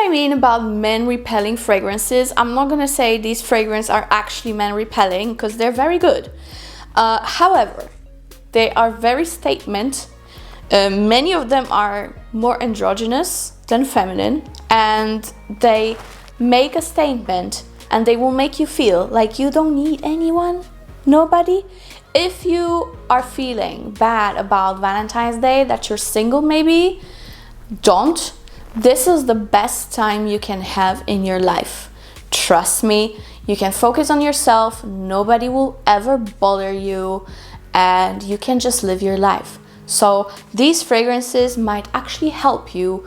I mean about men repelling fragrances. I'm not gonna say these fragrances are actually men repelling because they're very good. However, they are very statement. Many of them are more androgynous than feminine, and they make a statement, and they will make you feel like you don't need anyone, nobody. If you are feeling bad about Valentine's Day, that you're single maybe, don't. This is the best time you can have in your life. Trust me, you can focus on yourself, nobody will ever bother you, and you can just live your life. So these fragrances might actually help you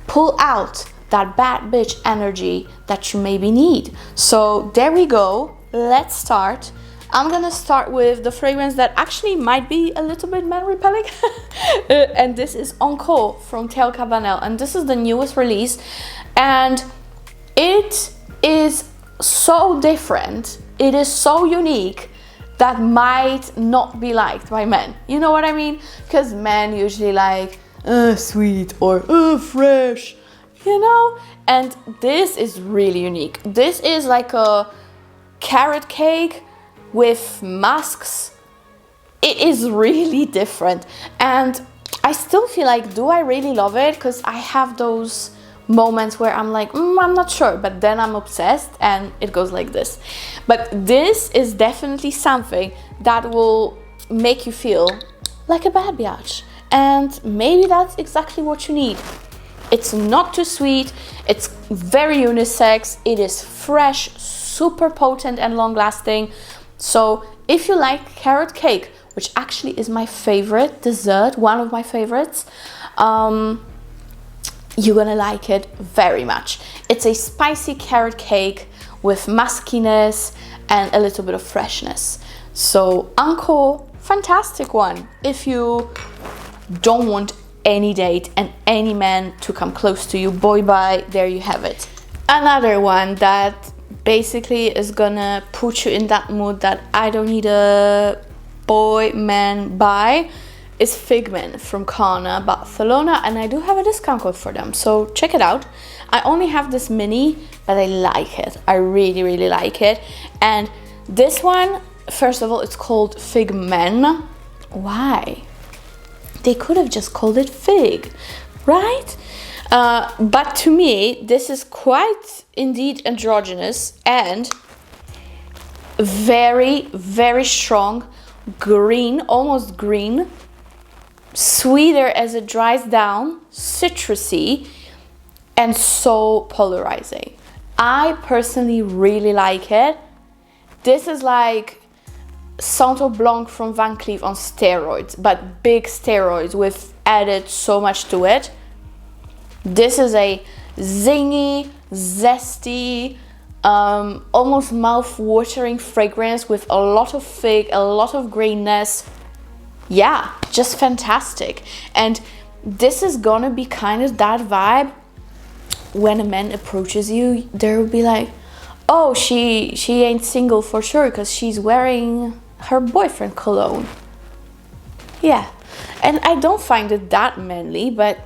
pull out that bad bitch energy that you maybe need. So there we go, let's start. I'm gonna start with the fragrance that actually might be a little bit man repelling. And this is Encore from Teo Cabanel, and this is the newest release, and it is so different, it is so unique, that might not be liked by men. You know what I mean? Because men usually like sweet or fresh, you know? And this is really unique. This is like a carrot cake with musks. It is really different. And I still feel like, do I really love it? Because I have those moments where I'm like, I'm not sure, but then I'm obsessed, and it goes like this. But this is definitely something that will make you feel like a bad biatch, and maybe that's exactly what you need. It's not too sweet, it's very unisex, it is fresh, super potent and long lasting. So if you like carrot cake, which actually is my favorite dessert, one of my favorites, you're gonna like it very much. It's a spicy carrot cake with muskiness and a little bit of freshness. So Encore, fantastic one. If you don't want any date and any man to come close to you, boy bye, there you have it. Another one that basically is gonna put you in that mood that I don't need a boy, man, bye, is Figment from Carner Barcelona, and I do have a discount code for them, so check it out. I only have this mini, but I like it. I really, really like it. And this one, first of all, it's called Figment. Why? They could have just called it Fig, right? But to me, this is quite indeed androgynous and very, very strong green, almost green, sweeter as it dries down, citrusy, and so polarizing. I personally really like it. This is like Santal Blanc from Van Cleef on steroids, but big steroids with added so much to it. This is a zingy, zesty, almost mouth-watering fragrance with a lot of fig, a lot of greenness. Yeah, just fantastic. And this is gonna be kind of that vibe when a man approaches you. There will be like, oh, she ain't single for sure because she's wearing her boyfriend cologne. Yeah, and I don't find it that manly, but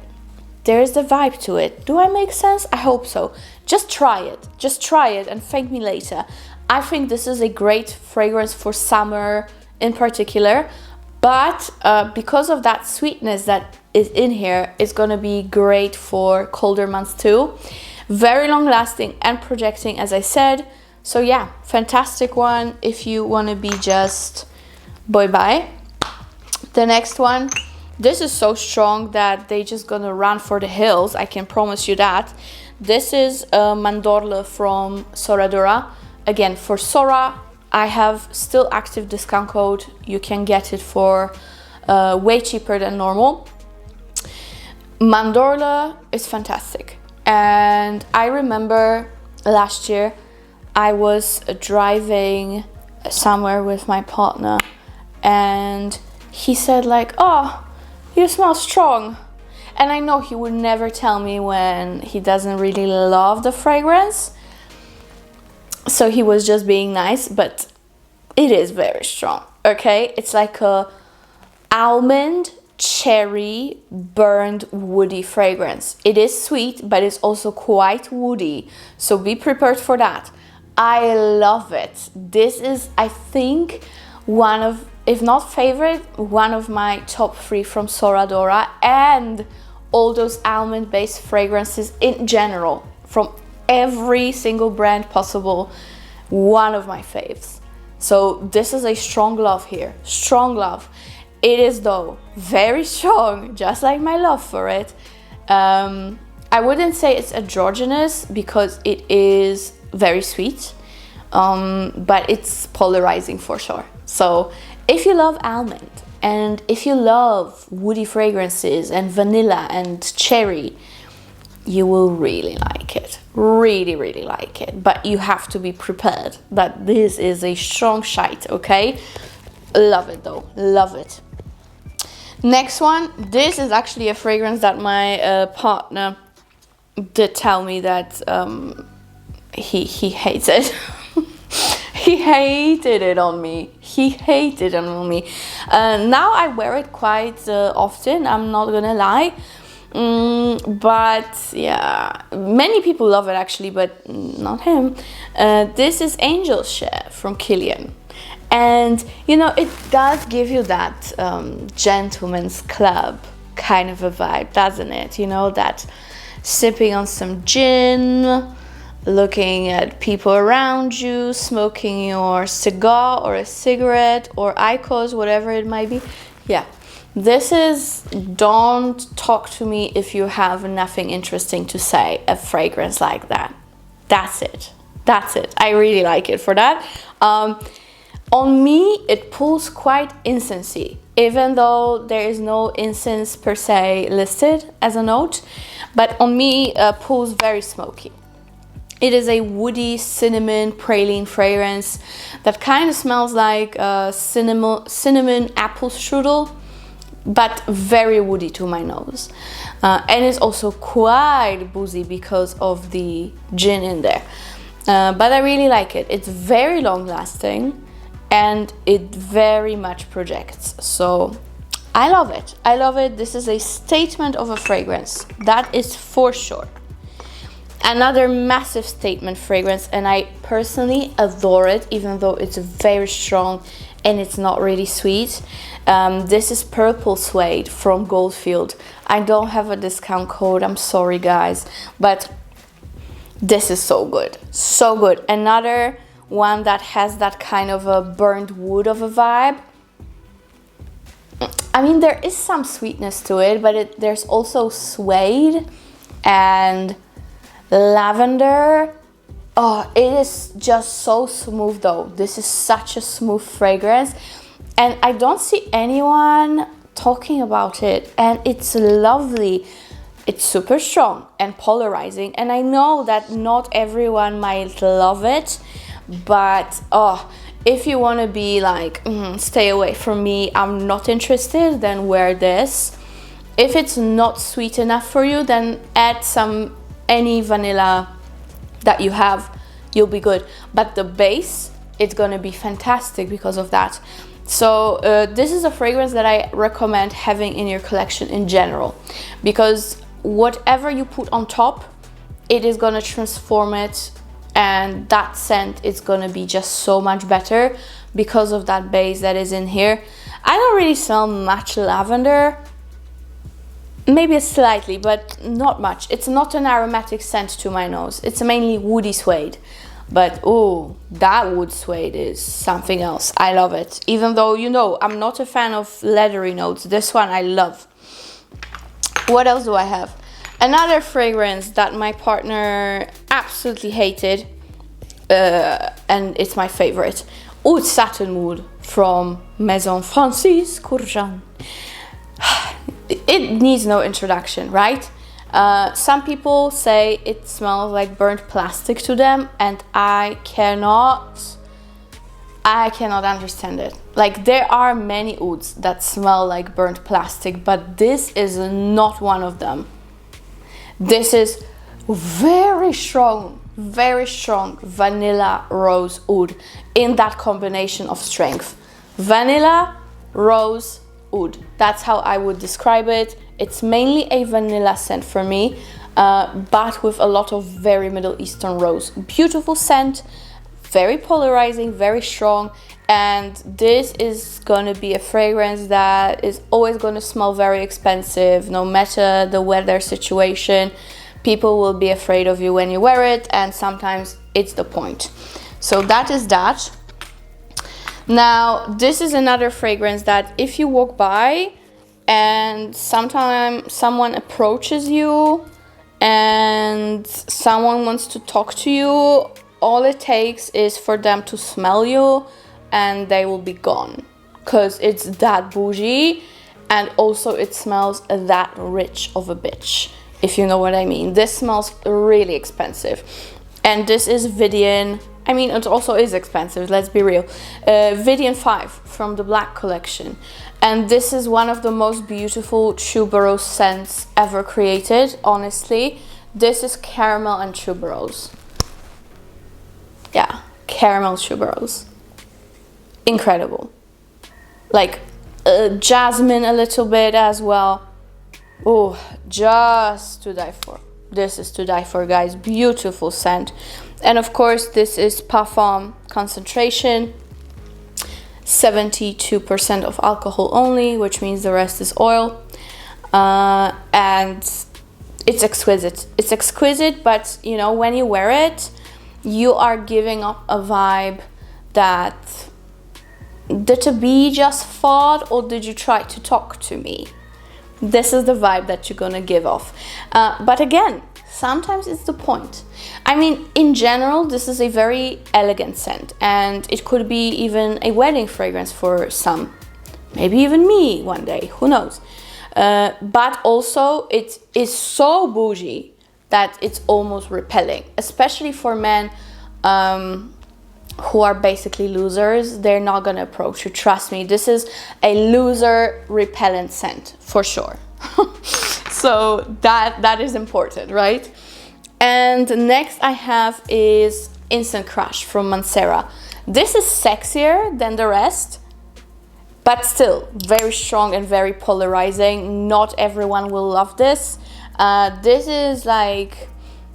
there's the vibe to it. Do I make sense? I hope so. Just try it and thank me later. I think this is a great fragrance for summer in particular, but because of that sweetness that is in here, it's gonna be great for colder months too. Very long lasting and projecting, as I said. So yeah, fantastic one if you wanna be just boy bye. The next one, this is so strong that they just gonna run for the hills, I can promise you that. This is Mandorle from Sora Dora. Again, for Sora, I have still active discount code. You can get it for way cheaper than normal. Mandorle is fantastic. And I remember last year I was driving somewhere with my partner and he said like, oh, you smell strong. And I know he would never tell me when he doesn't really love the fragrance. So he was just being nice, but it is very strong, okay? It's like a almond cherry burned woody fragrance. It is sweet, but it's also quite woody, so be prepared for that. I love it. This is, I think, one of, if not favorite, one of my top 3 from Sora, Dora, and all those almond based fragrances in general from every single brand possible, one of my faves. So this is a strong love here, strong love. It is though very strong, just like my love for it. I wouldn't say it's androgynous because it is very sweet, but it's polarizing for sure. So if you love almond and if you love woody fragrances and vanilla and cherry, you will really like it. Really, really like it. But you have to be prepared that this is a strong shite, okay? Love it though, love it. Next one, this is actually a fragrance that my partner did tell me that he hates it. He hated it on me. He hated it on me. Now I wear it quite often, I'm not gonna lie. But yeah, many people love it actually, but not him. This is Angel Share from Kilian. And you know, it does give you that gentleman's club kind of a vibe, doesn't it? You know, that sipping on some gin, looking at people around you, smoking your cigar or a cigarette or IQOS, whatever it might be. Yeah, this is don't talk to me if you have nothing interesting to say, a fragrance like that. That's it. That's it. I really like it for that. On me, it pulls quite incensey, even though there is no incense per se listed as a note, but on me, pulls very smoky. It is a woody cinnamon praline fragrance that kind of smells like cinnamon apple strudel, but very woody to my nose. And it's also quite boozy because of the gin in there. But I really like it. It's very long lasting and it very much projects. So I love it. I love it. This is a statement of a fragrance. That is for sure. Another massive statement fragrance, and I personally adore it, even though it's very strong and it's not really sweet. This is Purple Suede from Goldfield. I don't have a discount code, I'm sorry guys, but this is so good, so good. Another one that has that kind of a burnt wood of a vibe. I mean, there is some sweetness to it, but there's also suede and lavender. Oh, it is just so smooth though. This is such a smooth fragrance and I don't see anyone talking about it, and it's lovely. It's super strong and polarizing, and I know that not everyone might love it, but oh, if you want to be like, stay away from me, I'm not interested, then wear this. If it's not sweet enough for you, then add any vanilla that you have, you'll be good. But the base, it's gonna be fantastic because of that. So this is a fragrance that I recommend having in your collection in general, because whatever you put on top, it is gonna transform it, and that scent is gonna be just so much better because of that base that is in here. I don't really smell much lavender, maybe slightly, but not much. It's not an aromatic scent to my nose. It's mainly woody suede, but oh, that wood suede is something else. I love it, even though, you know, I'm not a fan of leathery notes. This one I love. What else do I have? Another fragrance that my partner absolutely hated, and it's my favorite. Oh, it's Satin Wood from Maison Kurkdjian. It needs no introduction, right? Some people say it smells like burnt plastic to them, and I cannot understand it. Like, there are many ouds that smell like burnt plastic, but this is not one of them. This is very strong vanilla rose oud in that combination of strength. Vanilla, rose, oud. That's how I would describe it. It's mainly a vanilla scent for me, but with a lot of very Middle Eastern rose. Beautiful scent, very polarizing, very strong, and this is gonna be a fragrance that is always gonna smell very expensive, no matter the weather situation. People will be afraid of you when you wear it, and sometimes it's the point. So that is that. Now, this is another fragrance that if you walk by and sometimes someone approaches you and someone wants to talk to you, all it takes is for them to smell you and they will be gone, because it's that bougie, and also it smells that rich of a bitch, if you know what I mean. This smells really expensive, and this is Widian. I mean, it also is expensive, let's be real. Widian 5 from the Black collection. And this is one of the most beautiful tuberose scents ever created, honestly. This is caramel and tuberose. Yeah, caramel tuberose. Incredible. Like jasmine a little bit as well. Oh, just to die for. This is to die for, guys. Beautiful scent. And of course, this is parfum concentration. 72% of alcohol only, which means the rest is oil. And it's exquisite. It's exquisite, but you know, when you wear it, you are giving up a vibe that, did a bee just fart, or did you try to talk to me? This is the vibe that you're gonna give off. But again, sometimes it's the point. I mean, in general, this is a very elegant scent, and it could be even a wedding fragrance for some. Maybe even me one day, who knows? But also, it is so bougie that it's almost repelling, especially for men who are basically losers. They're not gonna approach you, trust me. This is a loser repellent scent for sure. So that is important, right? And next I have is Instant Crush from Mancera. This is sexier than the rest, but still very strong and very polarizing. Not everyone will love this. This is like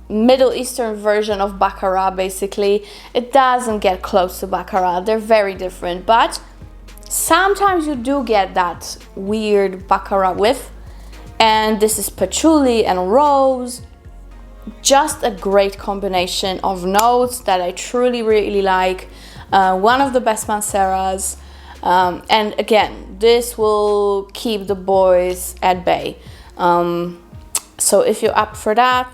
Middle Eastern version of Baccarat, basically. It doesn't get close to Baccarat. They're very different, but sometimes you do get that weird Baccarat whiff. And this is patchouli and rose. Just a great combination of notes that I truly really like. One of the best Manceras. And again, this will keep the boys at bay. So if you're up for that,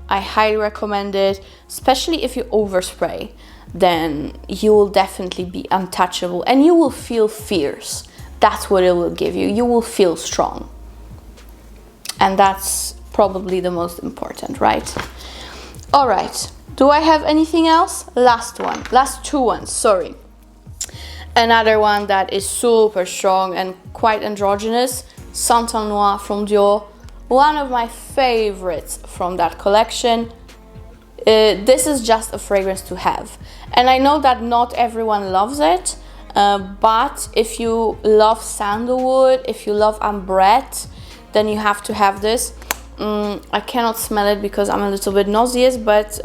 I highly recommend it. Especially if you overspray, then you will definitely be untouchable and you will feel fierce. That's what it will give you. You will feel strong. And that's probably the most important, right? All right, do I have anything else? Last two ones, sorry. Another one that is super strong and quite androgynous, Santal Noir from Dior. One of my favorites from that collection. This is just a fragrance to have. And I know that not everyone loves it, but if you love sandalwood, if you love ambrette, then you have to have this. I cannot smell it because I'm a little bit nauseous, but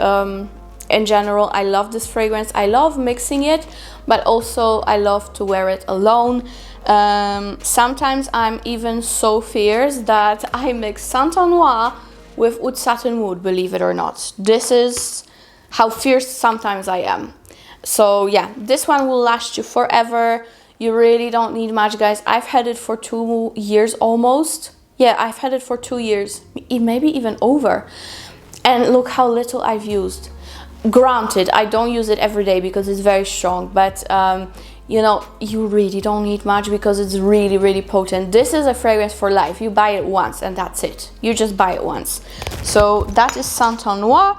in general, I love this fragrance. I love mixing it, but also I love to wear it alone. Sometimes I'm even so fierce that I mix Santal Noir with Oud Satin Wood, believe it or not. This is how fierce sometimes I am. So yeah, this one will last you forever. You really don't need much, guys. I've had it for 2 years almost. Yeah, I've had it for 2 years, maybe even over. And look how little I've used. Granted, I don't use it every day because it's very strong, but you know, you really don't need much because it's really, really potent. This is a fragrance for life. You buy it once and that's it. You just buy it once. So that is Santal Noir.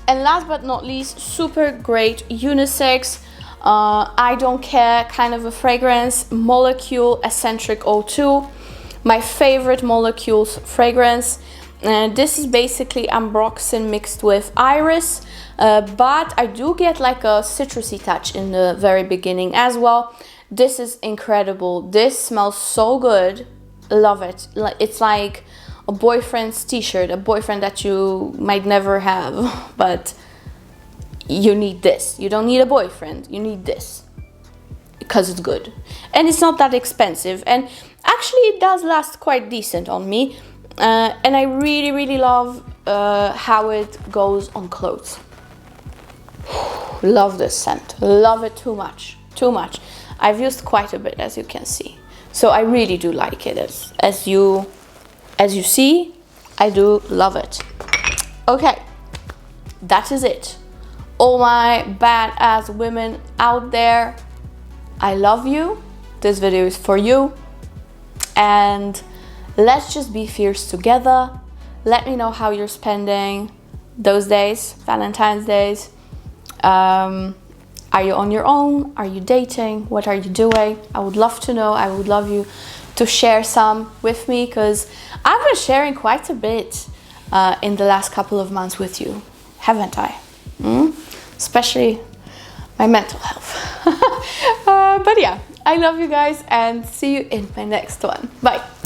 And last but not least, super great unisex, I don't care kind of a fragrance, Molecule Escentric 02. My favorite Molecules fragrance. This is basically ambroxan mixed with iris, but I do get like a citrusy touch in the very beginning as well. This is incredible. This smells so good. Love it. It's like a boyfriend's t-shirt, a boyfriend that you might never have, but you need this. You don't need a boyfriend, you need this because it's good. And it's not that expensive, and actually it does last quite decent on me. And I really, really love how it goes on clothes. Love this scent. Love it too much. Too much. I've used quite a bit, as you can see. So I really do like it. As you see, I do love it. Okay, that is it. All my badass women out there, I love you. This video is for you. And let's just be fierce together. Let me know how you're spending those days, Valentine's days. Are you on your own? Are you dating? What are you doing? I would love to know. I would love you to share some with me, because I've been sharing quite a bit in the last couple of months with you, haven't I? Especially my mental health. But yeah, I love you guys and see you in my next one. Bye.